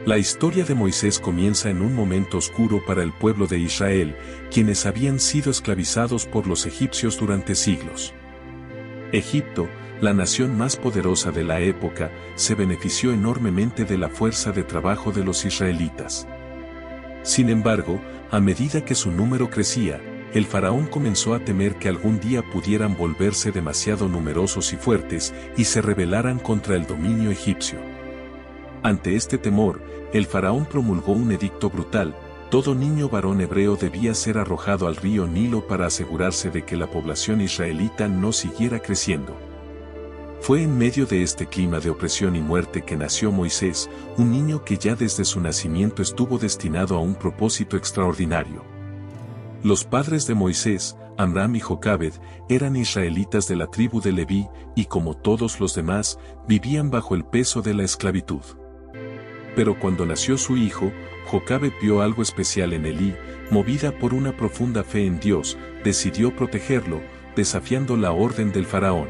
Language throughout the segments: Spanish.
La historia de Moisés comienza en un momento oscuro para el pueblo de Israel, quienes habían sido esclavizados por los egipcios durante siglos. Egipto, la nación más poderosa de la época, se benefició enormemente de la fuerza de trabajo de los israelitas. Sin embargo, a medida que su número crecía, el faraón comenzó a temer que algún día pudieran volverse demasiado numerosos y fuertes y se rebelaran contra el dominio egipcio. Ante este temor, el faraón promulgó un edicto brutal: todo niño varón hebreo debía ser arrojado al río Nilo para asegurarse de que la población israelita no siguiera creciendo. Fue en medio de este clima de opresión y muerte que nació Moisés, un niño que ya desde su nacimiento estuvo destinado a un propósito extraordinario. Los padres de Moisés, Amram y Jocabed, eran israelitas de la tribu de Leví, y como todos los demás, vivían bajo el peso de la esclavitud. Pero cuando nació su hijo, Jocabed vio algo especial en él y, movida por una profunda fe en Dios, decidió protegerlo, desafiando la orden del faraón.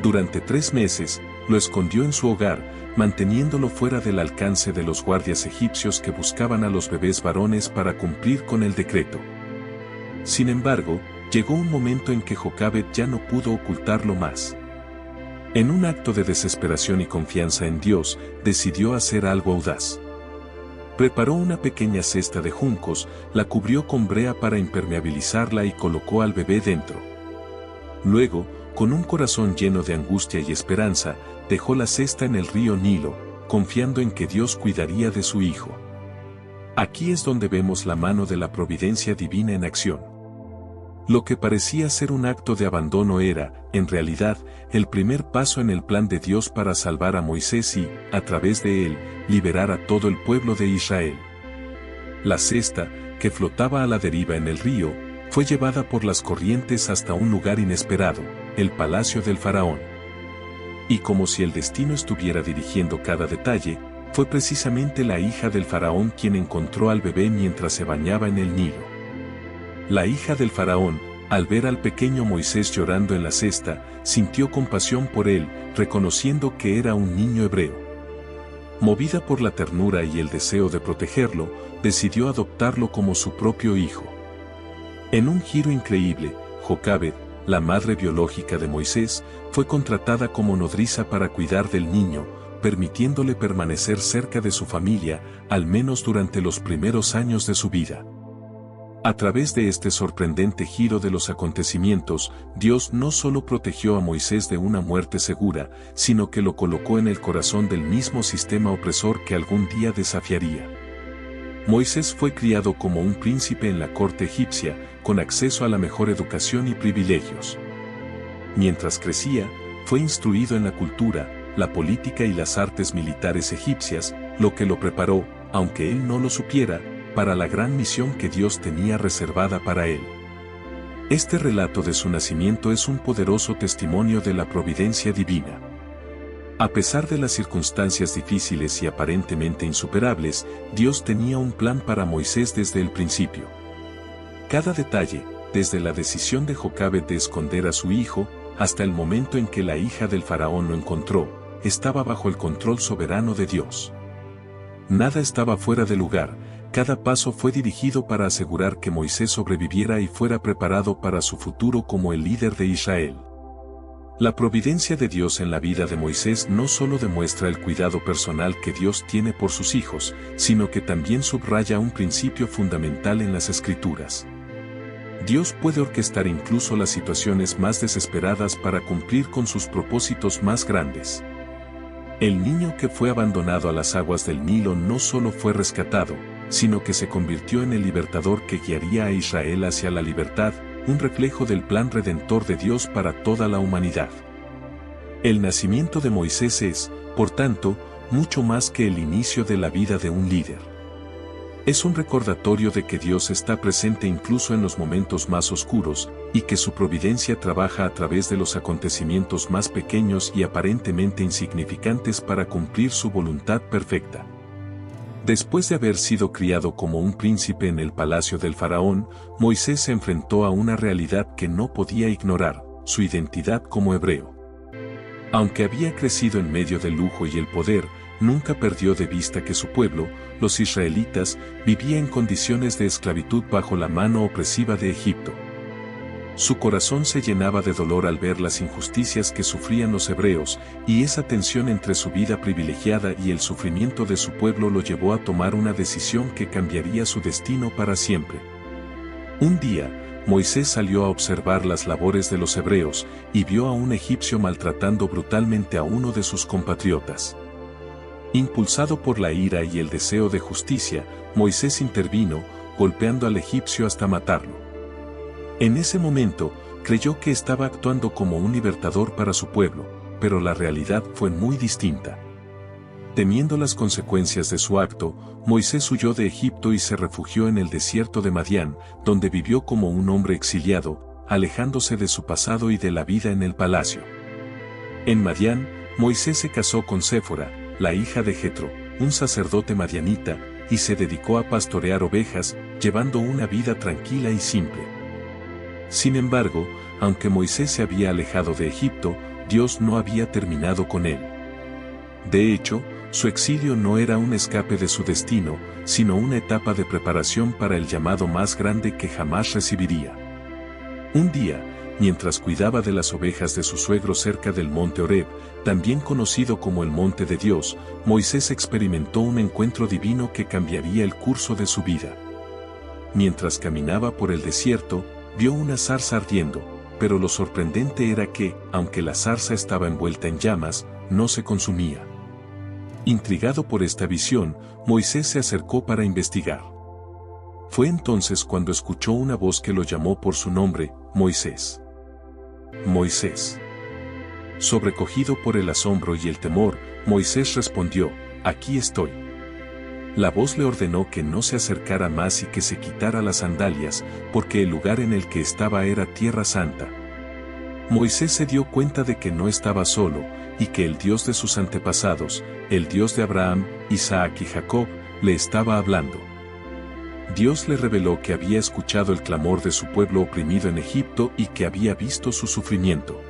Durante 3 meses, lo escondió en su hogar, manteniéndolo fuera del alcance de los guardias egipcios que buscaban a los bebés varones para cumplir con el decreto. Sin embargo, llegó un momento en que Jocabed ya no pudo ocultarlo más. En un acto de desesperación y confianza en Dios, decidió hacer algo audaz. Preparó una pequeña cesta de juncos, la cubrió con brea para impermeabilizarla y colocó al bebé dentro. Luego, con un corazón lleno de angustia y esperanza, dejó la cesta en el río Nilo, confiando en que Dios cuidaría de su hijo. Aquí es donde vemos la mano de la providencia divina en acción. Lo que parecía ser un acto de abandono era, en realidad, el primer paso en el plan de Dios para salvar a Moisés y, a través de él, liberar a todo el pueblo de Israel. La cesta, que flotaba a la deriva en el río, fue llevada por las corrientes hasta un lugar inesperado, el palacio del faraón. Y como si el destino estuviera dirigiendo cada detalle, fue precisamente la hija del faraón quien encontró al bebé mientras se bañaba en el Nilo. La hija del faraón, al ver al pequeño Moisés llorando en la cesta, sintió compasión por él, reconociendo que era un niño hebreo. Movida por la ternura y el deseo de protegerlo, decidió adoptarlo como su propio hijo. En un giro increíble, Jocabed, la madre biológica de Moisés, fue contratada como nodriza para cuidar del niño, permitiéndole permanecer cerca de su familia, al menos durante los primeros años de su vida. A través de este sorprendente giro de los acontecimientos, Dios no solo protegió a Moisés de una muerte segura, sino que lo colocó en el corazón del mismo sistema opresor que algún día desafiaría. Moisés fue criado como un príncipe en la corte egipcia, con acceso a la mejor educación y privilegios. Mientras crecía, fue instruido en la cultura, la política y las artes militares egipcias, lo que lo preparó, aunque él no lo supiera, para la gran misión que Dios tenía reservada para él. Este relato de su nacimiento es un poderoso testimonio de la providencia divina. A pesar de las circunstancias difíciles y aparentemente insuperables, Dios tenía un plan para Moisés desde el principio. Cada detalle, desde la decisión de Jocabed de esconder a su hijo, hasta el momento en que la hija del faraón lo encontró, estaba bajo el control soberano de Dios. Nada estaba fuera de lugar, cada paso fue dirigido para asegurar que Moisés sobreviviera y fuera preparado para su futuro como el líder de Israel. La providencia de Dios en la vida de Moisés no solo demuestra el cuidado personal que Dios tiene por sus hijos, sino que también subraya un principio fundamental en las Escrituras. Dios puede orquestar incluso las situaciones más desesperadas para cumplir con sus propósitos más grandes. El niño que fue abandonado a las aguas del Nilo no solo fue rescatado, sino que se convirtió en el libertador que guiaría a Israel hacia la libertad, un reflejo del plan redentor de Dios para toda la humanidad. El nacimiento de Moisés es, por tanto, mucho más que el inicio de la vida de un líder. Es un recordatorio de que Dios está presente incluso en los momentos más oscuros, y que su providencia trabaja a través de los acontecimientos más pequeños y aparentemente insignificantes para cumplir su voluntad perfecta. Después de haber sido criado como un príncipe en el palacio del faraón, Moisés se enfrentó a una realidad que no podía ignorar, su identidad como hebreo. Aunque había crecido en medio del lujo y el poder, nunca perdió de vista que su pueblo, los israelitas, vivía en condiciones de esclavitud bajo la mano opresiva de Egipto. Su corazón se llenaba de dolor al ver las injusticias que sufrían los hebreos, y esa tensión entre su vida privilegiada y el sufrimiento de su pueblo lo llevó a tomar una decisión que cambiaría su destino para siempre. Un día, Moisés salió a observar las labores de los hebreos, y vio a un egipcio maltratando brutalmente a uno de sus compatriotas. Impulsado por la ira y el deseo de justicia, Moisés intervino, golpeando al egipcio hasta matarlo. En ese momento, creyó que estaba actuando como un libertador para su pueblo, pero la realidad fue muy distinta. Temiendo las consecuencias de su acto, Moisés huyó de Egipto y se refugió en el desierto de Madián, donde vivió como un hombre exiliado, alejándose de su pasado y de la vida en el palacio. En Madián, Moisés se casó con Séfora, la hija de Jetro, un sacerdote madianita, y se dedicó a pastorear ovejas, llevando una vida tranquila y simple. Sin embargo, aunque Moisés se había alejado de Egipto, Dios no había terminado con él. De hecho, su exilio no era un escape de su destino, sino una etapa de preparación para el llamado más grande que jamás recibiría. Un día, mientras cuidaba de las ovejas de su suegro cerca del monte Horeb, también conocido como el monte de Dios, Moisés experimentó un encuentro divino que cambiaría el curso de su vida. Mientras caminaba por el desierto, vio una zarza ardiendo, pero lo sorprendente era que, aunque la zarza estaba envuelta en llamas, no se consumía. Intrigado por esta visión, Moisés se acercó para investigar. Fue entonces cuando escuchó una voz que lo llamó por su nombre, Moisés. Moisés. Sobrecogido por el asombro y el temor, Moisés respondió, «Aquí estoy». La voz le ordenó que no se acercara más y que se quitara las sandalias, porque el lugar en el que estaba era tierra santa. Moisés se dio cuenta de que no estaba solo, y que el Dios de sus antepasados, el Dios de Abraham, Isaac y Jacob, le estaba hablando. Dios le reveló que había escuchado el clamor de su pueblo oprimido en Egipto y que había visto su sufrimiento.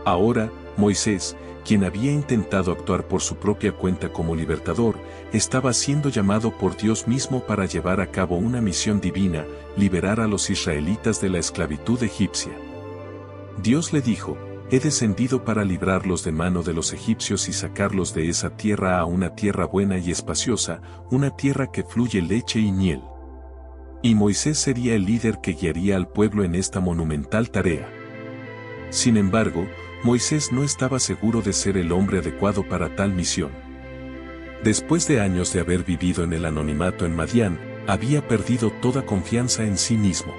Ahora, Moisés, quien había intentado actuar por su propia cuenta como libertador, estaba siendo llamado por Dios mismo para llevar a cabo una misión divina, liberar a los israelitas de la esclavitud egipcia. Dios le dijo, «He descendido para librarlos de mano de los egipcios y sacarlos de esa tierra a una tierra buena y espaciosa, una tierra que fluye leche y miel». Y Moisés sería el líder que guiaría al pueblo en esta monumental tarea. Sin embargo, Moisés no estaba seguro de ser el hombre adecuado para tal misión. Después de años de haber vivido en el anonimato en Madián, había perdido toda confianza en sí mismo.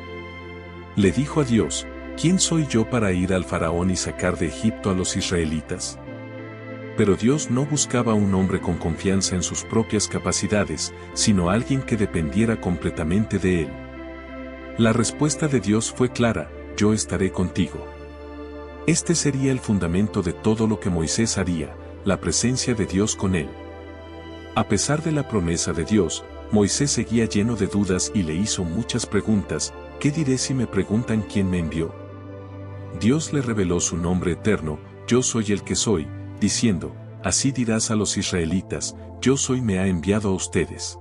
Le dijo a Dios, «¿Quién soy yo para ir al faraón y sacar de Egipto a los israelitas?». Pero Dios no buscaba un hombre con confianza en sus propias capacidades, sino alguien que dependiera completamente de él. La respuesta de Dios fue clara, «Yo estaré contigo». Este sería el fundamento de todo lo que Moisés haría, la presencia de Dios con él. A pesar de la promesa de Dios, Moisés seguía lleno de dudas y le hizo muchas preguntas. ¿Qué diré si me preguntan quién me envió? Dios le reveló su nombre eterno, «Yo soy el que soy», diciendo, «Así dirás a los israelitas, yo soy me ha enviado a ustedes».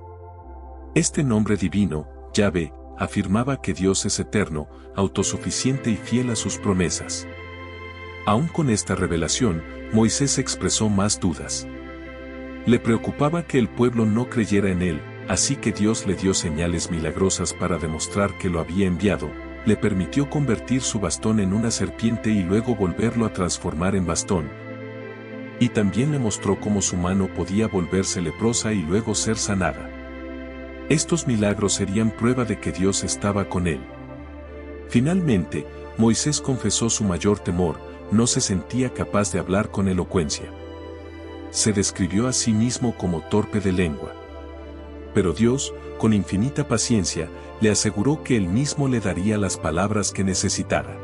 Este nombre divino, Yahvé, afirmaba que Dios es eterno, autosuficiente y fiel a sus promesas. Aún con esta revelación, Moisés expresó más dudas. Le preocupaba que el pueblo no creyera en él, así que Dios le dio señales milagrosas para demostrar que lo había enviado, le permitió convertir su bastón en una serpiente y luego volverlo a transformar en bastón. Y también le mostró cómo su mano podía volverse leprosa y luego ser sanada. Estos milagros serían prueba de que Dios estaba con él. Finalmente, Moisés confesó su mayor temor, no se sentía capaz de hablar con elocuencia. Se describió a sí mismo como torpe de lengua. Pero Dios, con infinita paciencia, le aseguró que él mismo le daría las palabras que necesitara.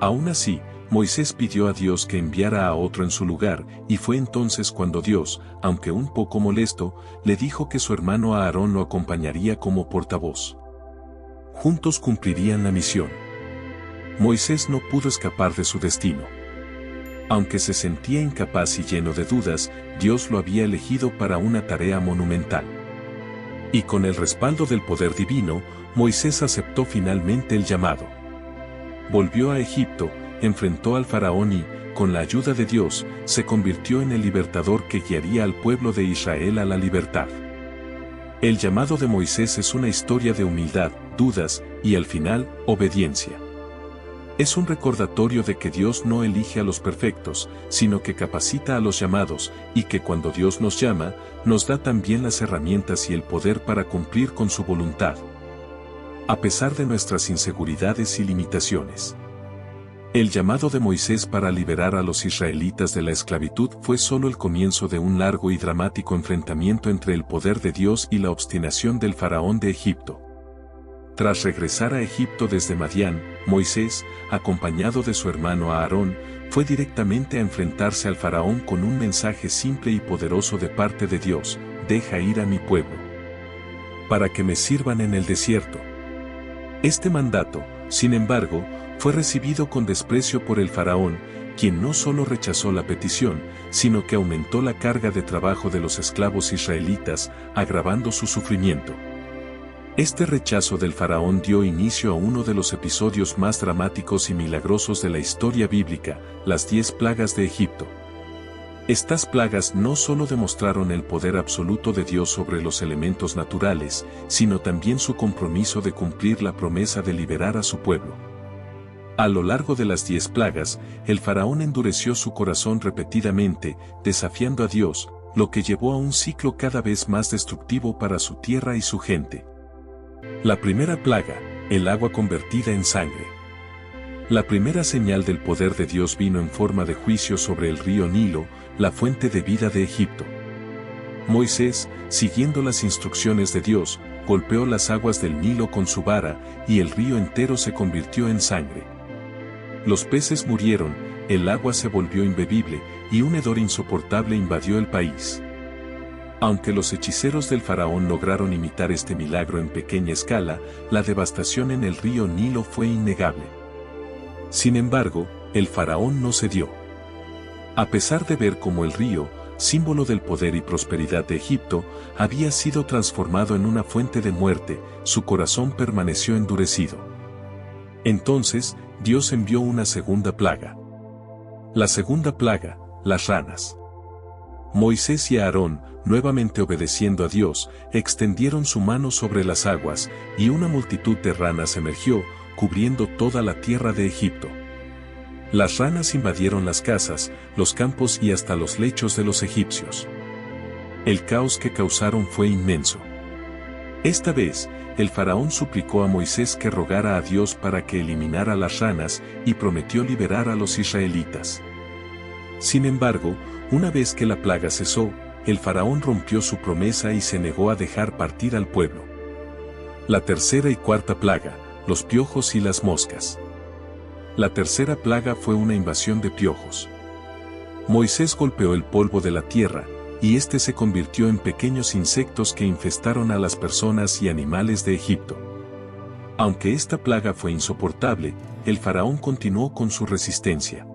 Aún así, Moisés pidió a Dios que enviara a otro en su lugar, y fue entonces cuando Dios, aunque un poco molesto, le dijo que su hermano Aarón lo acompañaría como portavoz. Juntos cumplirían la misión. Moisés no pudo escapar de su destino. Aunque se sentía incapaz y lleno de dudas, Dios lo había elegido para una tarea monumental. Y con el respaldo del poder divino, Moisés aceptó finalmente el llamado. Volvió a Egipto, enfrentó al faraón y, con la ayuda de Dios, se convirtió en el libertador que guiaría al pueblo de Israel a la libertad. El llamado de Moisés es una historia de humildad, dudas y, al final, obediencia. Es un recordatorio de que Dios no elige a los perfectos, sino que capacita a los llamados, y que cuando Dios nos llama, nos da también las herramientas y el poder para cumplir con su voluntad, a pesar de nuestras inseguridades y limitaciones. El llamado de Moisés para liberar a los israelitas de la esclavitud fue solo el comienzo de un largo y dramático enfrentamiento entre el poder de Dios y la obstinación del faraón de Egipto. Tras regresar a Egipto desde Madián, Moisés, acompañado de su hermano Aarón, fue directamente a enfrentarse al faraón con un mensaje simple y poderoso de parte de Dios: deja ir a mi pueblo, para que me sirvan en el desierto. Este mandato, sin embargo, fue recibido con desprecio por el faraón, quien no solo rechazó la petición, sino que aumentó la carga de trabajo de los esclavos israelitas, agravando su sufrimiento. Este rechazo del faraón dio inicio a uno de los episodios más dramáticos y milagrosos de la historia bíblica, las 10 plagas de Egipto. Estas plagas no solo demostraron el poder absoluto de Dios sobre los elementos naturales, sino también su compromiso de cumplir la promesa de liberar a su pueblo. A lo largo de las 10 plagas, el faraón endureció su corazón repetidamente, desafiando a Dios, lo que llevó a un ciclo cada vez más destructivo para su tierra y su gente. La primera plaga, el agua convertida en sangre. La primera señal del poder de Dios vino en forma de juicio sobre el río Nilo, la fuente de vida de Egipto. Moisés, siguiendo las instrucciones de Dios, golpeó las aguas del Nilo con su vara, y el río entero se convirtió en sangre. Los peces murieron, el agua se volvió imbebible, y un hedor insoportable invadió el país. Aunque los hechiceros del faraón lograron imitar este milagro en pequeña escala, la devastación en el río Nilo fue innegable. Sin embargo, el faraón no cedió. A pesar de ver cómo el río, símbolo del poder y prosperidad de Egipto, había sido transformado en una fuente de muerte, su corazón permaneció endurecido. Entonces, Dios envió una segunda plaga. La segunda plaga, las ranas. Moisés y Aarón, nuevamente obedeciendo a Dios, extendieron su mano sobre las aguas, y una multitud de ranas emergió, cubriendo toda la tierra de Egipto. Las ranas invadieron las casas, los campos y hasta los lechos de los egipcios. El caos que causaron fue inmenso. Esta vez, el faraón suplicó a Moisés que rogara a Dios para que eliminara las ranas, y prometió liberar a los israelitas. Sin embargo, una vez que la plaga cesó, el faraón rompió su promesa y se negó a dejar partir al pueblo. La tercera y cuarta plaga, los piojos y las moscas. La tercera plaga fue una invasión de piojos. Moisés golpeó el polvo de la tierra, y este se convirtió en pequeños insectos que infestaron a las personas y animales de Egipto. Aunque esta plaga fue insoportable, el faraón continuó con su resistencia.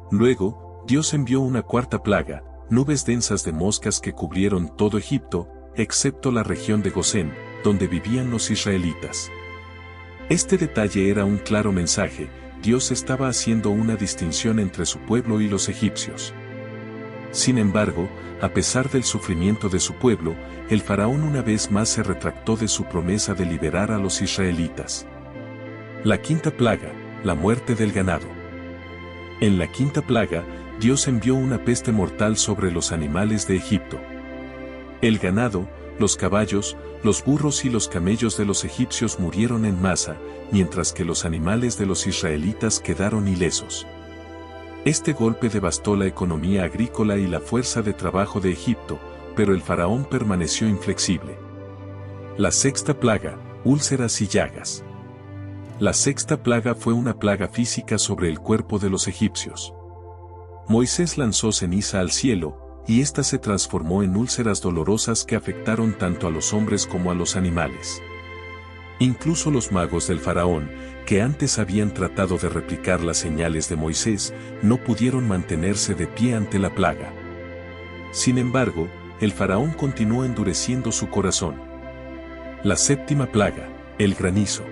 Luego, Dios envió una cuarta plaga, nubes densas de moscas que cubrieron todo Egipto, excepto la región de Gosén, donde vivían los israelitas. Este detalle era un claro mensaje: Dios estaba haciendo una distinción entre su pueblo y los egipcios. Sin embargo, a pesar del sufrimiento de su pueblo, el faraón una vez más se retractó de su promesa de liberar a los israelitas. La quinta plaga, la muerte del ganado. En la quinta plaga, Dios envió una peste mortal sobre los animales de Egipto. El ganado, los caballos, los burros y los camellos de los egipcios murieron en masa, mientras que los animales de los israelitas quedaron ilesos. Este golpe devastó la economía agrícola y la fuerza de trabajo de Egipto, pero el faraón permaneció inflexible. La sexta plaga, úlceras y llagas. La sexta plaga fue una plaga física sobre el cuerpo de los egipcios. Moisés lanzó ceniza al cielo, y ésta se transformó en úlceras dolorosas que afectaron tanto a los hombres como a los animales. Incluso los magos del faraón, que antes habían tratado de replicar las señales de Moisés, no pudieron mantenerse de pie ante la plaga. Sin embargo, el faraón continuó endureciendo su corazón. La séptima plaga, el granizo.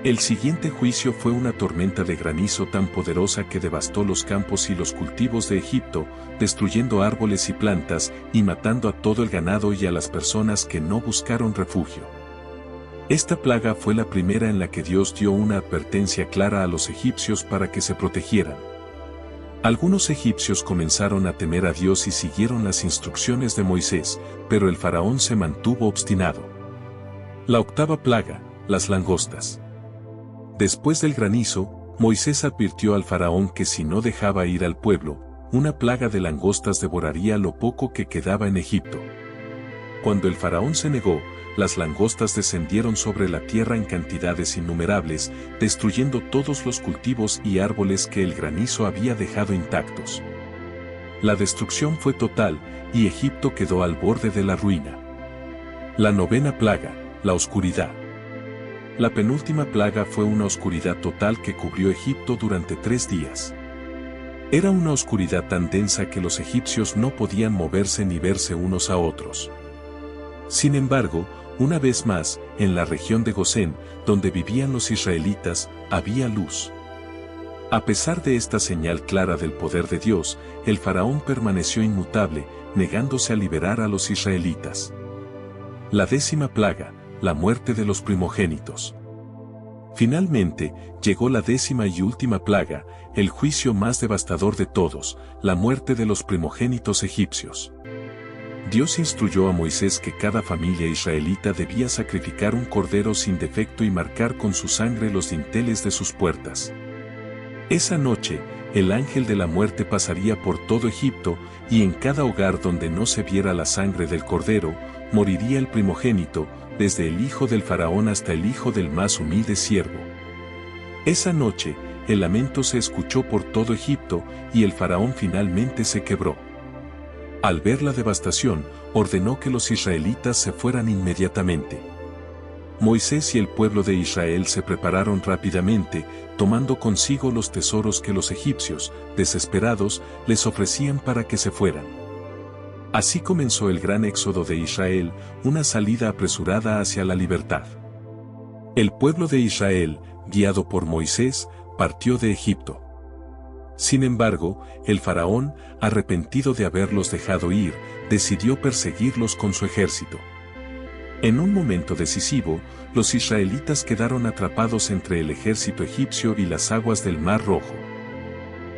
El siguiente juicio fue una tormenta de granizo tan poderosa que devastó los campos y los cultivos de Egipto, destruyendo árboles y plantas y matando a todo el ganado y a las personas que no buscaron refugio. Esta plaga fue la primera en la que Dios dio una advertencia clara a los egipcios para que se protegieran. Algunos egipcios comenzaron a temer a Dios y siguieron las instrucciones de Moisés, pero el faraón se mantuvo obstinado. La octava plaga, las langostas. Después del granizo, Moisés advirtió al faraón que si no dejaba ir al pueblo, una plaga de langostas devoraría lo poco que quedaba en Egipto. Cuando el faraón se negó, las langostas descendieron sobre la tierra en cantidades innumerables, destruyendo todos los cultivos y árboles que el granizo había dejado intactos. La destrucción fue total, y Egipto quedó al borde de la ruina. La novena plaga, la oscuridad. La penúltima plaga fue una oscuridad total que cubrió Egipto durante 3 días. Era una oscuridad tan densa que los egipcios no podían moverse ni verse unos a otros. Sin embargo, una vez más, en la región de Gosén, donde vivían los israelitas, había luz. A pesar de esta señal clara del poder de Dios, el faraón permaneció inmutable, negándose a liberar a los israelitas. La 10ª plaga, la muerte de los primogénitos. Finalmente, llegó la 10ª y última plaga, el juicio más devastador de todos, la muerte de los primogénitos egipcios. Dios instruyó a Moisés que cada familia israelita debía sacrificar un cordero sin defecto y marcar con su sangre los dinteles de sus puertas. Esa noche, el ángel de la muerte pasaría por todo Egipto, y en cada hogar donde no se viera la sangre del cordero, moriría el primogénito, desde el hijo del faraón hasta el hijo del más humilde siervo. Esa noche, el lamento se escuchó por todo Egipto, y el faraón finalmente se quebró. Al ver la devastación, ordenó que los israelitas se fueran inmediatamente. Moisés y el pueblo de Israel se prepararon rápidamente, tomando consigo los tesoros que los egipcios, desesperados, les ofrecían para que se fueran. Así comenzó el gran éxodo de Israel, una salida apresurada hacia la libertad. El pueblo de Israel, guiado por Moisés, partió de Egipto. Sin embargo, el faraón, arrepentido de haberlos dejado ir, decidió perseguirlos con su ejército. En un momento decisivo, los israelitas quedaron atrapados entre el ejército egipcio y las aguas del Mar Rojo.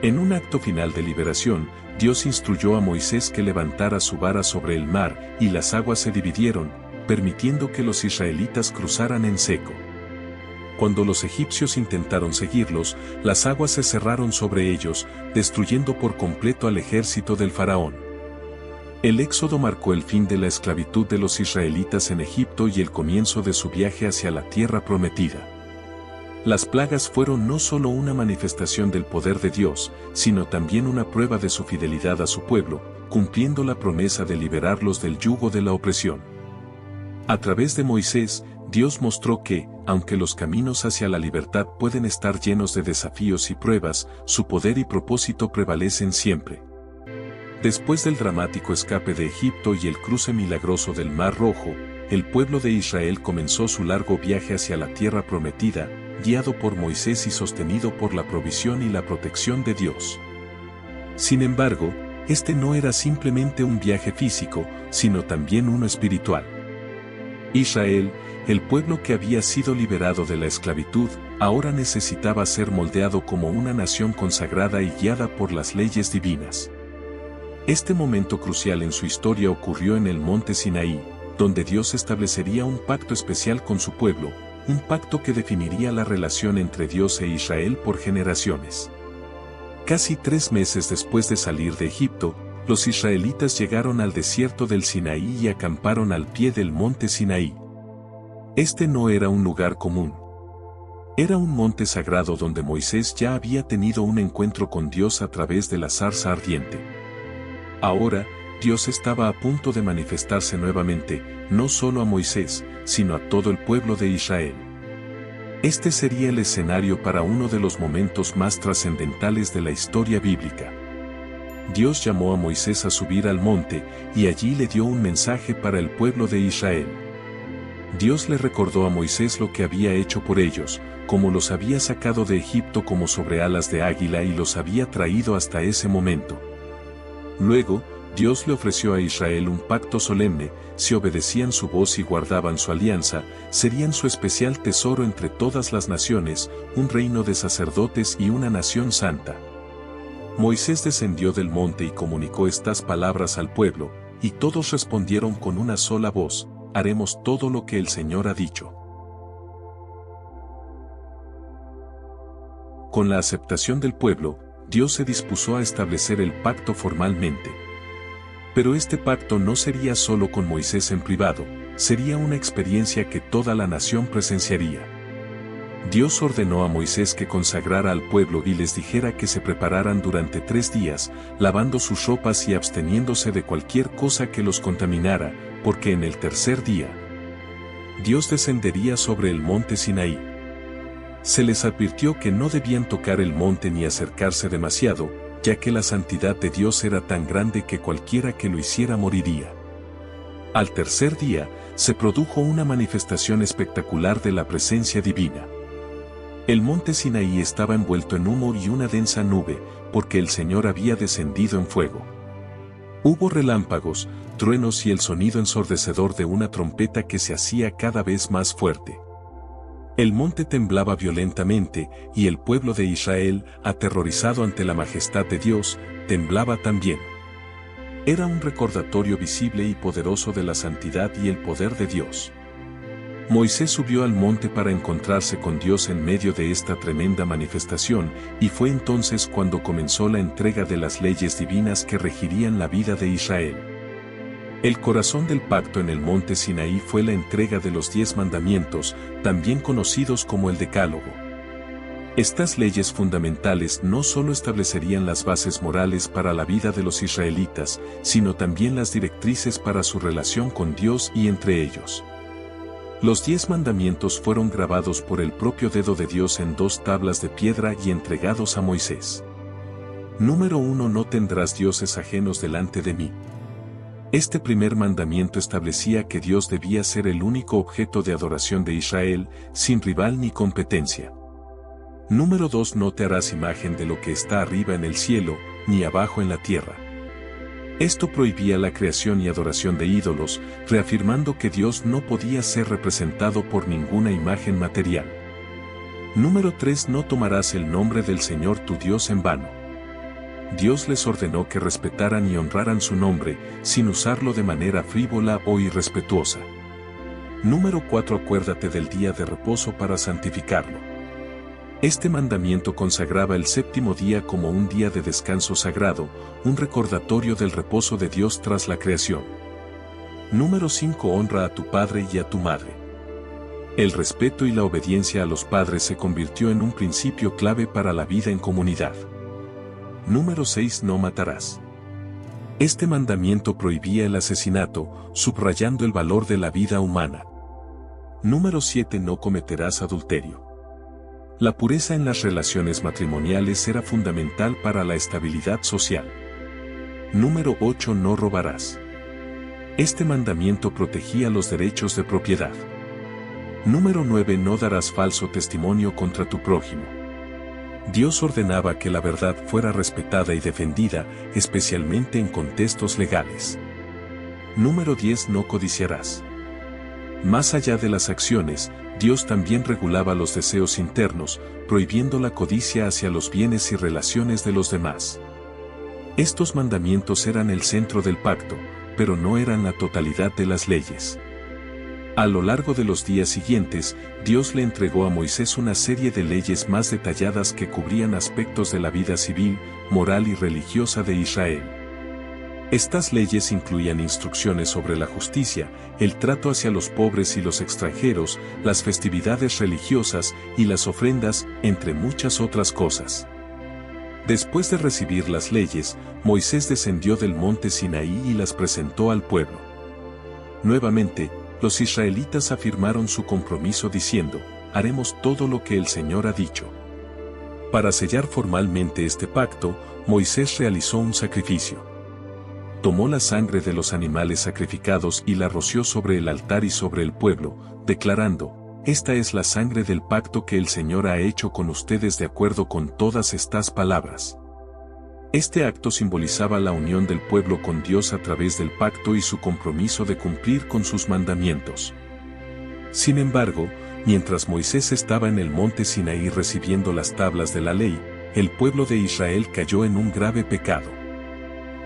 En un acto final de liberación, Dios instruyó a Moisés que levantara su vara sobre el mar, y las aguas se dividieron, permitiendo que los israelitas cruzaran en seco. Cuando los egipcios intentaron seguirlos, las aguas se cerraron sobre ellos, destruyendo por completo al ejército del faraón. El éxodo marcó el fin de la esclavitud de los israelitas en Egipto y el comienzo de su viaje hacia la tierra prometida. Las plagas fueron no solo una manifestación del poder de Dios, sino también una prueba de su fidelidad a su pueblo, cumpliendo la promesa de liberarlos del yugo de la opresión. A través de Moisés, Dios mostró que, aunque los caminos hacia la libertad pueden estar llenos de desafíos y pruebas, su poder y propósito prevalecen siempre. Después del dramático escape de Egipto y el cruce milagroso del Mar Rojo, el pueblo de Israel comenzó su largo viaje hacia la tierra prometida, guiado por Moisés y sostenido por la provisión y la protección de Dios. Sin embargo, este no era simplemente un viaje físico, sino también uno espiritual. Israel, el pueblo que había sido liberado de la esclavitud, ahora necesitaba ser moldeado como una nación consagrada y guiada por las leyes divinas. Este momento crucial en su historia ocurrió en el monte Sinaí, donde Dios establecería un pacto especial con su pueblo, un pacto que definiría la relación entre Dios e Israel por generaciones. Casi 3 meses después de salir de Egipto, los israelitas llegaron al desierto del Sinaí y acamparon al pie del monte Sinaí. Este no era un lugar común. Era un monte sagrado donde Moisés ya había tenido un encuentro con Dios a través de la zarza ardiente. Ahora, Dios estaba a punto de manifestarse nuevamente, no solo a Moisés, sino a todo el pueblo de Israel. Este sería el escenario para uno de los momentos más trascendentales de la historia bíblica. Dios llamó a Moisés a subir al monte, y allí le dio un mensaje para el pueblo de Israel. Dios le recordó a Moisés lo que había hecho por ellos, cómo los había sacado de Egipto como sobre alas de águila y los había traído hasta ese momento. Luego, Dios le ofreció a Israel un pacto solemne: si obedecían su voz y guardaban su alianza, serían su especial tesoro entre todas las naciones, un reino de sacerdotes y una nación santa. Moisés descendió del monte y comunicó estas palabras al pueblo, y todos respondieron con una sola voz: haremos todo lo que el Señor ha dicho. Con la aceptación del pueblo, Dios se dispuso a establecer el pacto formalmente. Pero este pacto no sería solo con Moisés en privado, sería una experiencia que toda la nación presenciaría. Dios ordenó a Moisés que consagrara al pueblo y les dijera que se prepararan durante 3 días, lavando sus ropas y absteniéndose de cualquier cosa que los contaminara, porque en el tercer día, Dios descendería sobre el monte Sinaí. Se les advirtió que no debían tocar el monte ni acercarse demasiado, ya que la santidad de Dios era tan grande que cualquiera que lo hiciera moriría. Al tercer día, se produjo una manifestación espectacular de la presencia divina. El monte Sinaí estaba envuelto en humo y una densa nube, porque el Señor había descendido en fuego. Hubo relámpagos, truenos y el sonido ensordecedor de una trompeta que se hacía cada vez más fuerte. El monte temblaba violentamente, y el pueblo de Israel, aterrorizado ante la majestad de Dios, temblaba también. Era un recordatorio visible y poderoso de la santidad y el poder de Dios. Moisés subió al monte para encontrarse con Dios en medio de esta tremenda manifestación, y fue entonces cuando comenzó la entrega de las leyes divinas que regirían la vida de Israel. El corazón del pacto en el monte Sinaí fue la entrega de los 10 mandamientos, también conocidos como el Decálogo. Estas leyes fundamentales no solo establecerían las bases morales para la vida de los israelitas, sino también las directrices para su relación con Dios y entre ellos. Los 10 mandamientos fueron grabados por el propio dedo de Dios en 2 tablas de piedra y entregados a Moisés. Número 1. No tendrás dioses ajenos delante de mí. Este primer mandamiento establecía que Dios debía ser el único objeto de adoración de Israel, sin rival ni competencia. Número 2. No te harás imagen de lo que está arriba en el cielo, ni abajo en la tierra. Esto prohibía la creación y adoración de ídolos, reafirmando que Dios no podía ser representado por ninguna imagen material. Número 3. No tomarás el nombre del Señor tu Dios en vano. Dios les ordenó que respetaran y honraran su nombre, sin usarlo de manera frívola o irrespetuosa. Número 4. Acuérdate del día de reposo para santificarlo. Este mandamiento consagraba el 7º día como un día de descanso sagrado, un recordatorio del reposo de Dios tras la creación. Número 5. Honra a tu padre y a tu madre. El respeto y la obediencia a los padres se convirtió en un principio clave para la vida en comunidad. Número 6. No matarás. Este mandamiento prohibía el asesinato, subrayando el valor de la vida humana. Número 7. No cometerás adulterio. La pureza en las relaciones matrimoniales era fundamental para la estabilidad social. Número 8. No robarás. Este mandamiento protegía los derechos de propiedad. Número 9. No darás falso testimonio contra tu prójimo. Dios ordenaba que la verdad fuera respetada y defendida, especialmente en contextos legales. Número 10. No codiciarás. Más allá de las acciones, Dios también regulaba los deseos internos, prohibiendo la codicia hacia los bienes y relaciones de los demás. Estos mandamientos eran el centro del pacto, pero no eran la totalidad de las leyes. A lo largo de los días siguientes, Dios le entregó a Moisés una serie de leyes más detalladas que cubrían aspectos de la vida civil, moral y religiosa de Israel. Estas leyes incluían instrucciones sobre la justicia, el trato hacia los pobres y los extranjeros, las festividades religiosas y las ofrendas, entre muchas otras cosas. Después de recibir las leyes, Moisés descendió del monte Sinaí y las presentó al pueblo. Nuevamente, los israelitas afirmaron su compromiso diciendo, haremos todo lo que el Señor ha dicho. Para sellar formalmente este pacto, Moisés realizó un sacrificio. Tomó la sangre de los animales sacrificados y la roció sobre el altar y sobre el pueblo, declarando, esta es la sangre del pacto que el Señor ha hecho con ustedes de acuerdo con todas estas palabras. Este acto simbolizaba la unión del pueblo con Dios a través del pacto y su compromiso de cumplir con sus mandamientos. Sin embargo, mientras Moisés estaba en el monte Sinaí recibiendo las tablas de la ley, el pueblo de Israel cayó en un grave pecado.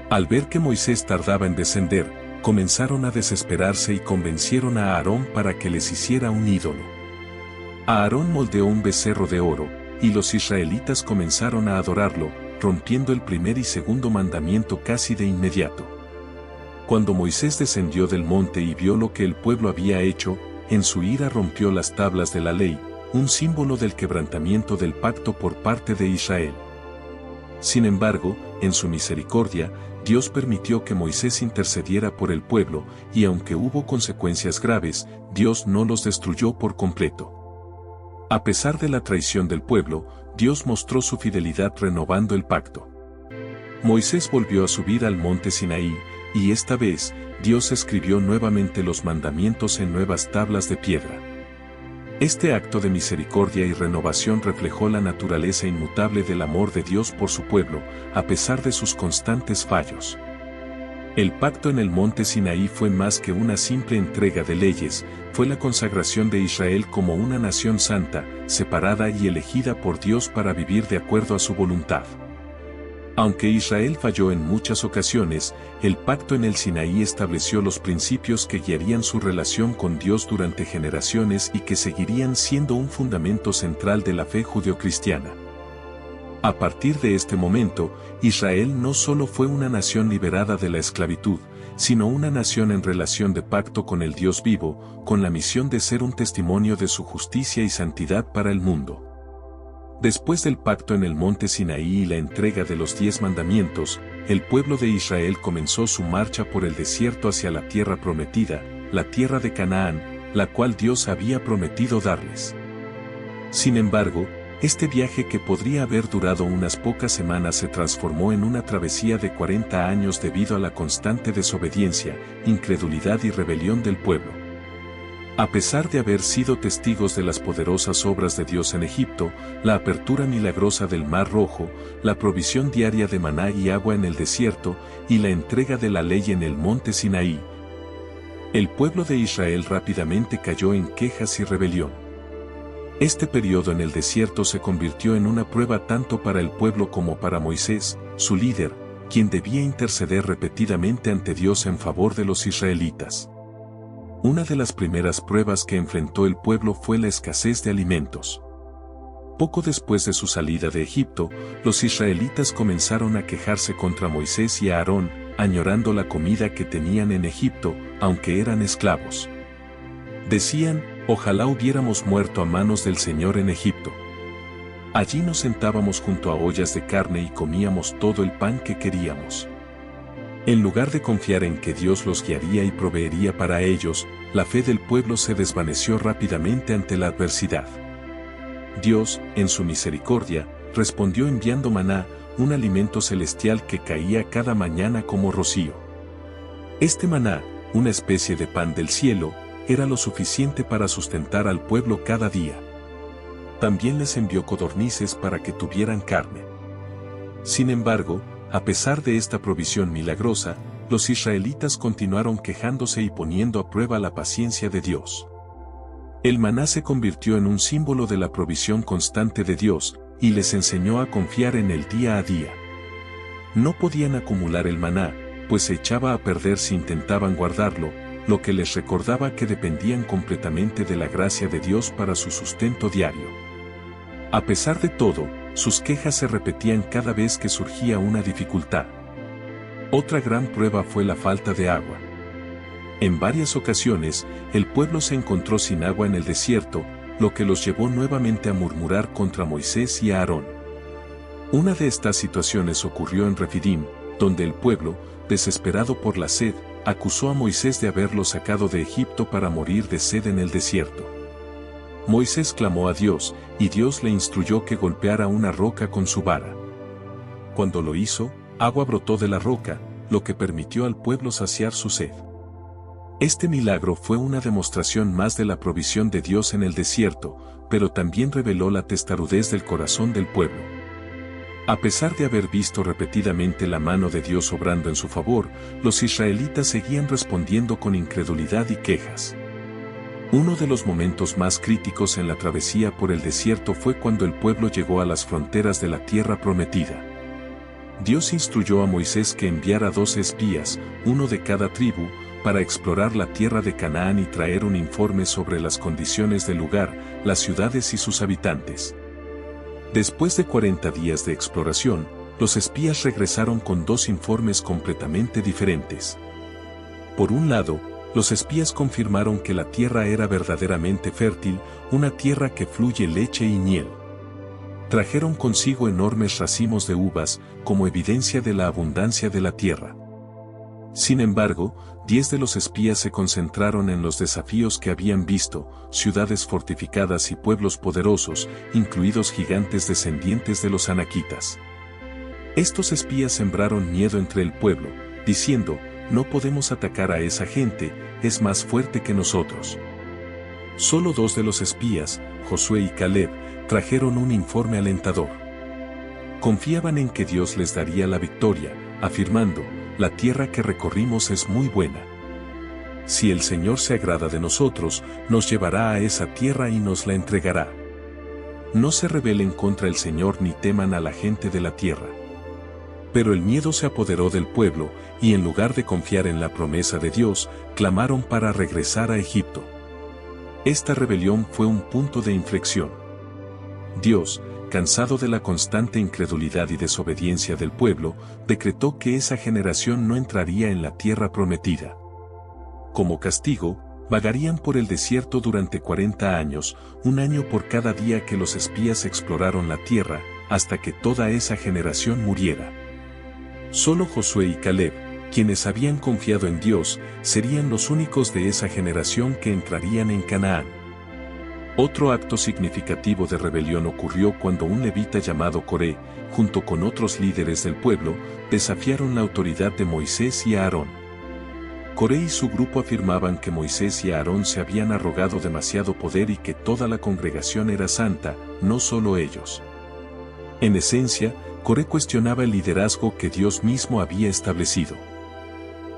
Al ver que Moisés tardaba en descender, comenzaron a desesperarse y convencieron a Aarón para que les hiciera un ídolo. Aarón moldeó un becerro de oro, y los israelitas comenzaron a adorarlo, rompiendo el primer y segundo mandamiento casi de inmediato. Cuando Moisés descendió del monte y vio lo que el pueblo había hecho, en su ira rompió las tablas de la ley, un símbolo del quebrantamiento del pacto por parte de Israel. Sin embargo, en su misericordia, Dios permitió que Moisés intercediera por el pueblo, y aunque hubo consecuencias graves, Dios no los destruyó por completo. A pesar de la traición del pueblo, Dios mostró su fidelidad renovando el pacto. Moisés volvió a subir al monte Sinaí, y esta vez, Dios escribió nuevamente los mandamientos en nuevas tablas de piedra. Este acto de misericordia y renovación reflejó la naturaleza inmutable del amor de Dios por su pueblo, a pesar de sus constantes fallos. El pacto en el monte Sinaí fue más que una simple entrega de leyes, fue la consagración de Israel como una nación santa, separada y elegida por Dios para vivir de acuerdo a su voluntad. Aunque Israel falló en muchas ocasiones, el pacto en el Sinaí estableció los principios que guiarían su relación con Dios durante generaciones y que seguirían siendo un fundamento central de la fe judeocristiana. A partir de este momento, Israel no solo fue una nación liberada de la esclavitud, sino una nación en relación de pacto con el Dios vivo, con la misión de ser un testimonio de su justicia y santidad para el mundo. Después del pacto en el monte Sinaí y la entrega de los 10 mandamientos, el pueblo de Israel comenzó su marcha por el desierto hacia la tierra prometida, la tierra de Canaán, la cual Dios había prometido darles. Sin embargo, este viaje que podría haber durado unas pocas semanas se transformó en una travesía de 40 años debido a la constante desobediencia, incredulidad y rebelión del pueblo. A pesar de haber sido testigos de las poderosas obras de Dios en Egipto, la apertura milagrosa del Mar Rojo, la provisión diaria de maná y agua en el desierto, y la entrega de la ley en el monte Sinaí, el pueblo de Israel rápidamente cayó en quejas y rebelión. Este periodo en el desierto se convirtió en una prueba tanto para el pueblo como para Moisés, su líder, quien debía interceder repetidamente ante Dios en favor de los israelitas. Una de las primeras pruebas que enfrentó el pueblo fue la escasez de alimentos. Poco después de su salida de Egipto, los israelitas comenzaron a quejarse contra Moisés y Aarón, añorando la comida que tenían en Egipto, aunque eran esclavos. Decían, ojalá hubiéramos muerto a manos del Señor en Egipto. Allí nos sentábamos junto a ollas de carne y comíamos todo el pan que queríamos. En lugar de confiar en que Dios los guiaría y proveería para ellos, la fe del pueblo se desvaneció rápidamente ante la adversidad. Dios, en su misericordia, respondió enviando maná, un alimento celestial que caía cada mañana como rocío. Este maná, una especie de pan del cielo, era lo suficiente para sustentar al pueblo cada día. También les envió codornices para que tuvieran carne. Sin embargo, a pesar de esta provisión milagrosa, los israelitas continuaron quejándose y poniendo a prueba la paciencia de Dios. El maná se convirtió en un símbolo de la provisión constante de Dios, y les enseñó a confiar en el día a día. No podían acumular el maná, pues se echaba a perder si intentaban guardarlo, lo que les recordaba que dependían completamente de la gracia de Dios para su sustento diario. A pesar de todo, sus quejas se repetían cada vez que surgía una dificultad. Otra gran prueba fue la falta de agua. En varias ocasiones, el pueblo se encontró sin agua en el desierto, lo que los llevó nuevamente a murmurar contra Moisés y Aarón. Una de estas situaciones ocurrió en Refidim, donde el pueblo, desesperado por la sed, acusó a Moisés de haberlo sacado de Egipto para morir de sed en el desierto. Moisés clamó a Dios, y Dios le instruyó que golpeara una roca con su vara. Cuando lo hizo, agua brotó de la roca, lo que permitió al pueblo saciar su sed. Este milagro fue una demostración más de la provisión de Dios en el desierto, pero también reveló la testarudez del corazón del pueblo. A pesar de haber visto repetidamente la mano de Dios obrando en su favor, los israelitas seguían respondiendo con incredulidad y quejas. Uno de los momentos más críticos en la travesía por el desierto fue cuando el pueblo llegó a las fronteras de la tierra prometida. Dios instruyó a Moisés que enviara 12 espías, uno de cada tribu, para explorar la tierra de Canaán y traer un informe sobre las condiciones del lugar, las ciudades y sus habitantes. Después de 40 días de exploración, los espías regresaron con 2 informes completamente diferentes. Por un lado, los espías confirmaron que la tierra era verdaderamente fértil, una tierra que fluye leche y miel. Trajeron consigo enormes racimos de uvas, como evidencia de la abundancia de la tierra. Sin embargo, 10 de los espías se concentraron en los desafíos que habían visto, ciudades fortificadas y pueblos poderosos, incluidos gigantes descendientes de los anaquitas. Estos espías sembraron miedo entre el pueblo, diciendo, no podemos atacar a esa gente, es más fuerte que nosotros. Solo 2 de los espías, Josué y Caleb, trajeron un informe alentador. Confiaban en que Dios les daría la victoria, afirmando, la tierra que recorrimos es muy buena. Si el Señor se agrada de nosotros, nos llevará a esa tierra y nos la entregará. No se rebelen contra el Señor ni teman a la gente de la tierra. Pero el miedo se apoderó del pueblo, y en lugar de confiar en la promesa de Dios, clamaron para regresar a Egipto. Esta rebelión fue un punto de inflexión. Dios, cansado de la constante incredulidad y desobediencia del pueblo, decretó que esa generación no entraría en la tierra prometida. Como castigo, vagarían por el desierto durante 40 años, un año por cada día que los espías exploraron la tierra, hasta que toda esa generación muriera. Solo Josué y Caleb, quienes habían confiado en Dios, serían los únicos de esa generación que entrarían en Canaán. Otro acto significativo de rebelión ocurrió cuando un levita llamado Coré, junto con otros líderes del pueblo, desafiaron la autoridad de Moisés y Aarón. Coré y su grupo afirmaban que Moisés y Aarón se habían arrogado demasiado poder y que toda la congregación era santa, no solo ellos. En esencia, Coré cuestionaba el liderazgo que Dios mismo había establecido.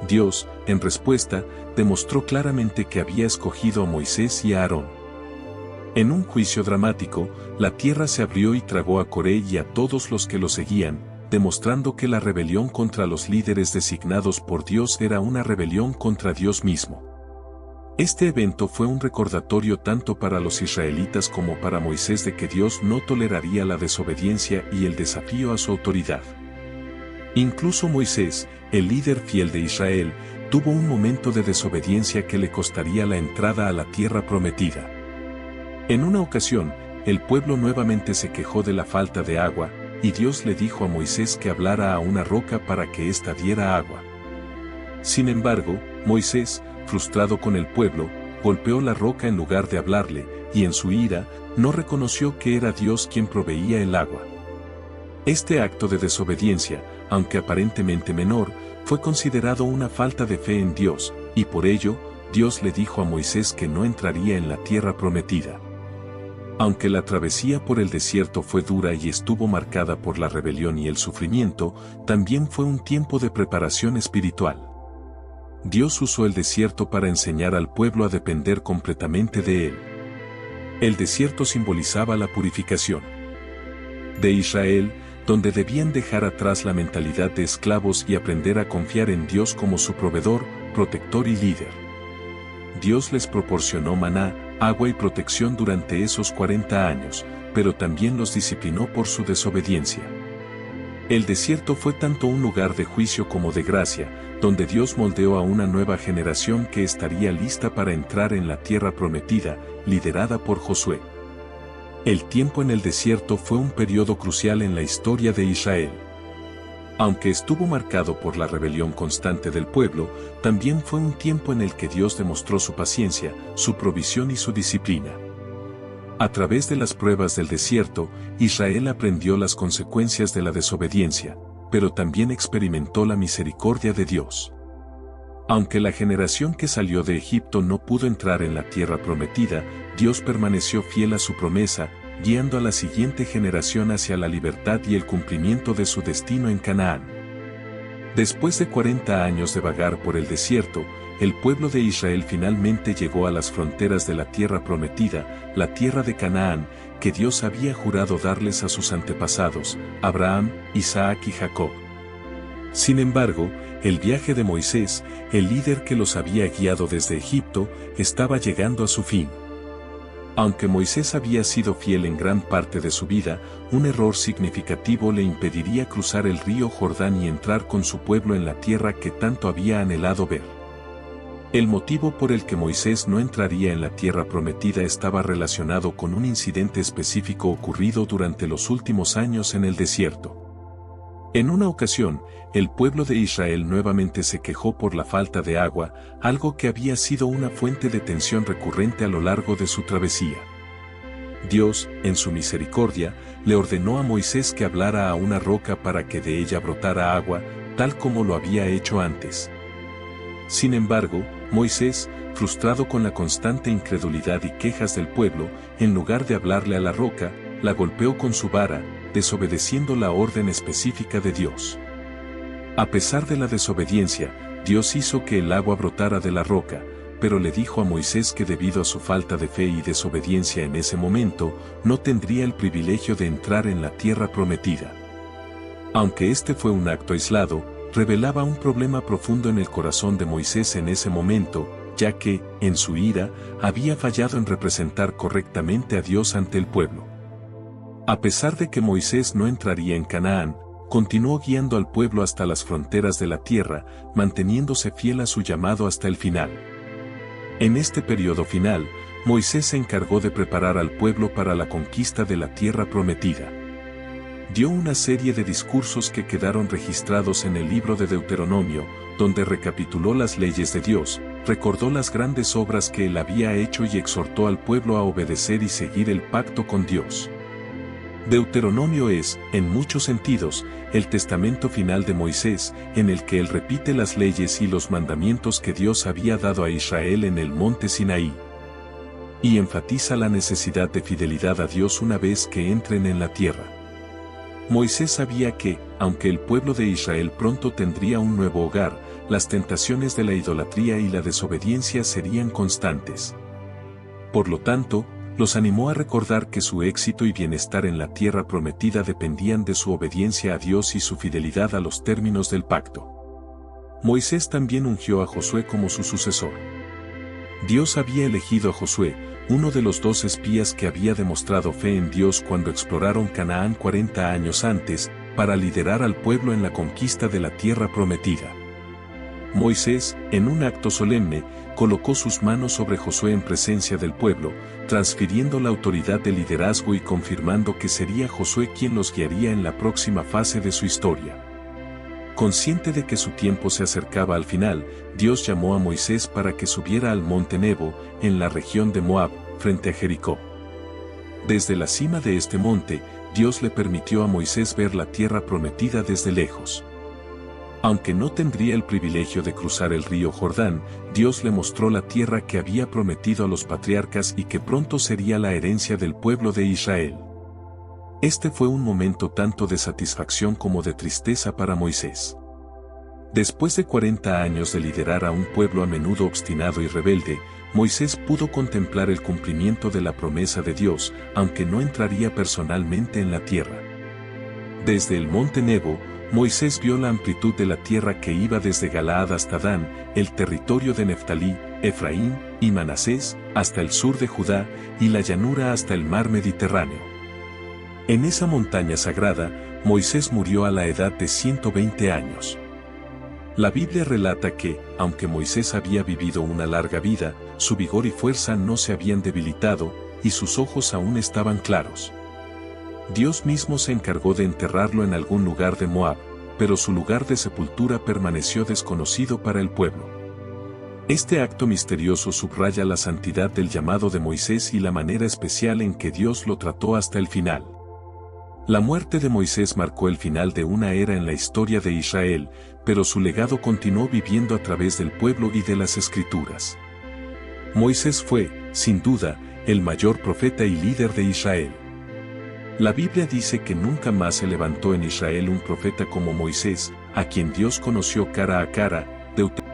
Dios, en respuesta, demostró claramente que había escogido a Moisés y a Aarón. En un juicio dramático, la tierra se abrió y tragó a Coré y a todos los que lo seguían, demostrando que la rebelión contra los líderes designados por Dios era una rebelión contra Dios mismo. Este evento fue un recordatorio tanto para los israelitas como para Moisés de que Dios no toleraría la desobediencia y el desafío a su autoridad. Incluso Moisés, el líder fiel de Israel, tuvo un momento de desobediencia que le costaría la entrada a la tierra prometida. En una ocasión, el pueblo nuevamente se quejó de la falta de agua, y Dios le dijo a Moisés que hablara a una roca para que ésta diera agua. Sin embargo, Moisés, frustrado con el pueblo, golpeó la roca en lugar de hablarle, y en su ira, no reconoció que era Dios quien proveía el agua. Este acto de desobediencia, aunque aparentemente menor, fue considerado una falta de fe en Dios, y por ello, Dios le dijo a Moisés que no entraría en la tierra prometida. Aunque la travesía por el desierto fue dura y estuvo marcada por la rebelión y el sufrimiento, también fue un tiempo de preparación espiritual. Dios usó el desierto para enseñar al pueblo a depender completamente de él. El desierto simbolizaba la purificación de Israel, donde debían dejar atrás la mentalidad de esclavos y aprender a confiar en Dios como su proveedor, protector y líder. Dios les proporcionó maná, agua y protección durante esos 40 años, pero también los disciplinó por su desobediencia. El desierto fue tanto un lugar de juicio como de gracia, donde Dios moldeó a una nueva generación que estaría lista para entrar en la tierra prometida, liderada por Josué. El tiempo en el desierto fue un periodo crucial en la historia de Israel. Aunque estuvo marcado por la rebelión constante del pueblo, también fue un tiempo en el que Dios demostró su paciencia, su provisión y su disciplina. A través de las pruebas del desierto, Israel aprendió las consecuencias de la desobediencia, pero también experimentó la misericordia de Dios. Aunque la generación que salió de Egipto no pudo entrar en la tierra prometida, Dios permaneció fiel a su promesa, guiando a la siguiente generación hacia la libertad y el cumplimiento de su destino en Canaán. Después de 40 años de vagar por el desierto, el pueblo de Israel finalmente llegó a las fronteras de la tierra prometida, la tierra de Canaán, que Dios había jurado darles a sus antepasados, Abraham, Isaac y Jacob. Sin embargo, el viaje de Moisés, el líder que los había guiado desde Egipto, estaba llegando a su fin. Aunque Moisés había sido fiel en gran parte de su vida, un error significativo le impediría cruzar el río Jordán y entrar con su pueblo en la tierra que tanto había anhelado ver. El motivo por el que Moisés no entraría en la tierra prometida estaba relacionado con un incidente específico ocurrido durante los últimos años en el desierto. En una ocasión, el pueblo de Israel nuevamente se quejó por la falta de agua, algo que había sido una fuente de tensión recurrente a lo largo de su travesía. Dios, en su misericordia, le ordenó a Moisés que hablara a una roca para que de ella brotara agua, tal como lo había hecho antes. Sin embargo, Moisés, frustrado con la constante incredulidad y quejas del pueblo, en lugar de hablarle a la roca, la golpeó con su vara, desobedeciendo la orden específica de Dios. A pesar de la desobediencia, Dios hizo que el agua brotara de la roca, pero le dijo a Moisés que debido a su falta de fe y desobediencia en ese momento, no tendría el privilegio de entrar en la tierra prometida. Aunque este fue un acto aislado, revelaba un problema profundo en el corazón de Moisés en ese momento, ya que, en su ira, había fallado en representar correctamente a Dios ante el pueblo. A pesar de que Moisés no entraría en Canaán, continuó guiando al pueblo hasta las fronteras de la tierra, manteniéndose fiel a su llamado hasta el final. En este periodo final, Moisés se encargó de preparar al pueblo para la conquista de la tierra prometida. Dio una serie de discursos que quedaron registrados en el libro de Deuteronomio, donde recapituló las leyes de Dios, recordó las grandes obras que él había hecho y exhortó al pueblo a obedecer y seguir el pacto con Dios. Deuteronomio es, en muchos sentidos, el testamento final de Moisés, en el que él repite las leyes y los mandamientos que Dios había dado a Israel en el monte Sinaí. Y enfatiza la necesidad de fidelidad a Dios una vez que entren en la tierra. Moisés sabía que, aunque el pueblo de Israel pronto tendría un nuevo hogar, las tentaciones de la idolatría y la desobediencia serían constantes. Por lo tanto, los animó a recordar que su éxito y bienestar en la tierra prometida dependían de su obediencia a Dios y su fidelidad a los términos del pacto. Moisés también ungió a Josué como su sucesor. Dios había elegido a Josué, uno de los 2 espías que había demostrado fe en Dios cuando exploraron Canaán 40 años antes, para liderar al pueblo en la conquista de la tierra prometida. Moisés, en un acto solemne, colocó sus manos sobre Josué en presencia del pueblo, transfiriendo la autoridad de liderazgo y confirmando que sería Josué quien los guiaría en la próxima fase de su historia. Consciente de que su tiempo se acercaba al final, Dios llamó a Moisés para que subiera al monte Nebo, en la región de Moab, frente a Jericó. Desde la cima de este monte, Dios le permitió a Moisés ver la tierra prometida desde lejos. Aunque no tendría el privilegio de cruzar el río Jordán, Dios le mostró la tierra que había prometido a los patriarcas y que pronto sería la herencia del pueblo de Israel. Este fue un momento tanto de satisfacción como de tristeza para Moisés. Después de 40 años de liderar a un pueblo a menudo obstinado y rebelde, Moisés pudo contemplar el cumplimiento de la promesa de Dios, aunque no entraría personalmente en la tierra. Desde el monte Nebo, Moisés vio la amplitud de la tierra que iba desde Galaad hasta Dan, el territorio de Neftalí, Efraín y Manasés, hasta el sur de Judá, y la llanura hasta el mar Mediterráneo. En esa montaña sagrada, Moisés murió a la edad de 120 años. La Biblia relata que, aunque Moisés había vivido una larga vida, su vigor y fuerza no se habían debilitado, y sus ojos aún estaban claros. Dios mismo se encargó de enterrarlo en algún lugar de Moab, pero su lugar de sepultura permaneció desconocido para el pueblo. Este acto misterioso subraya la santidad del llamado de Moisés y la manera especial en que Dios lo trató hasta el final. La muerte de Moisés marcó el final de una era en la historia de Israel, pero su legado continuó viviendo a través del pueblo y de las Escrituras. Moisés fue, sin duda, el mayor profeta y líder de Israel. La Biblia dice que nunca más se levantó en Israel un profeta como Moisés, a quien Dios conoció cara a cara.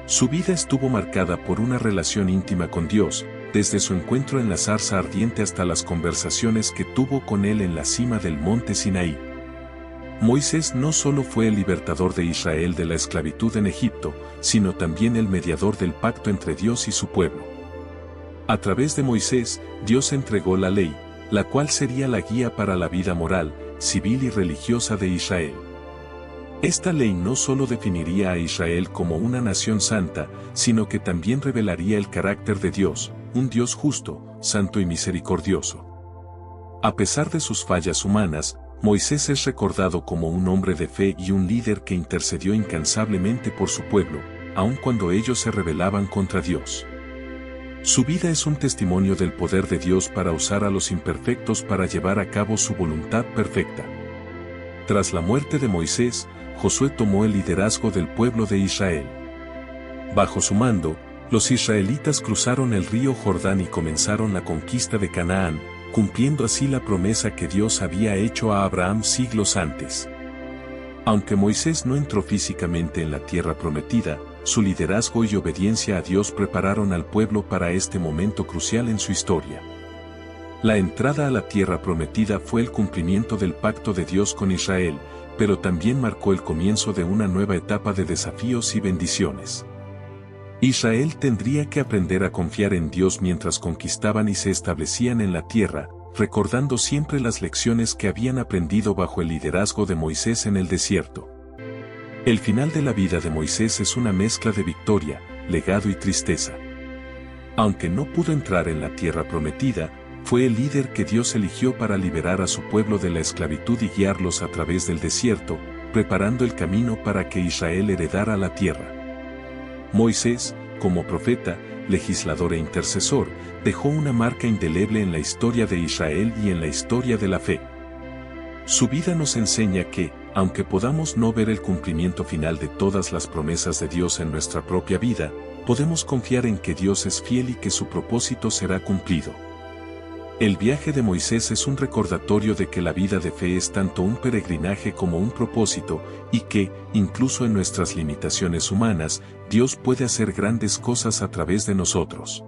Su vida estuvo marcada por una relación íntima con Dios, desde su encuentro en la zarza ardiente hasta las conversaciones que tuvo con él en la cima del monte Sinaí. Moisés no solo fue el libertador de Israel de la esclavitud en Egipto, sino también el mediador del pacto entre Dios y su pueblo. A través de Moisés, Dios entregó la ley, la cual sería la guía para la vida moral, civil y religiosa de Israel. Esta ley no solo definiría a Israel como una nación santa, sino que también revelaría el carácter de Dios, un Dios justo, santo y misericordioso. A pesar de sus fallas humanas, Moisés es recordado como un hombre de fe y un líder que intercedió incansablemente por su pueblo, aun cuando ellos se rebelaban contra Dios. Su vida es un testimonio del poder de Dios para usar a los imperfectos para llevar a cabo su voluntad perfecta. Tras la muerte de Moisés, Josué tomó el liderazgo del pueblo de Israel. Bajo su mando, los israelitas cruzaron el río Jordán y comenzaron la conquista de Canaán, cumpliendo así la promesa que Dios había hecho a Abraham siglos antes. Aunque Moisés no entró físicamente en la tierra prometida, su liderazgo y obediencia a Dios prepararon al pueblo para este momento crucial en su historia. La entrada a la tierra prometida fue el cumplimiento del pacto de Dios con Israel, pero también marcó el comienzo de una nueva etapa de desafíos y bendiciones. Israel tendría que aprender a confiar en Dios mientras conquistaban y se establecían en la tierra, recordando siempre las lecciones que habían aprendido bajo el liderazgo de Moisés en el desierto. El final de la vida de Moisés es una mezcla de victoria, legado y tristeza. Aunque no pudo entrar en la tierra prometida, fue el líder que Dios eligió para liberar a su pueblo de la esclavitud y guiarlos a través del desierto, preparando el camino para que Israel heredara la tierra. Moisés, como profeta, legislador e intercesor, dejó una marca indeleble en la historia de Israel y en la historia de la fe. Su vida nos enseña que, aunque podamos no ver el cumplimiento final de todas las promesas de Dios en nuestra propia vida, podemos confiar en que Dios es fiel y que su propósito será cumplido. El viaje de Moisés es un recordatorio de que la vida de fe es tanto un peregrinaje como un propósito, y que, incluso en nuestras limitaciones humanas, Dios puede hacer grandes cosas a través de nosotros.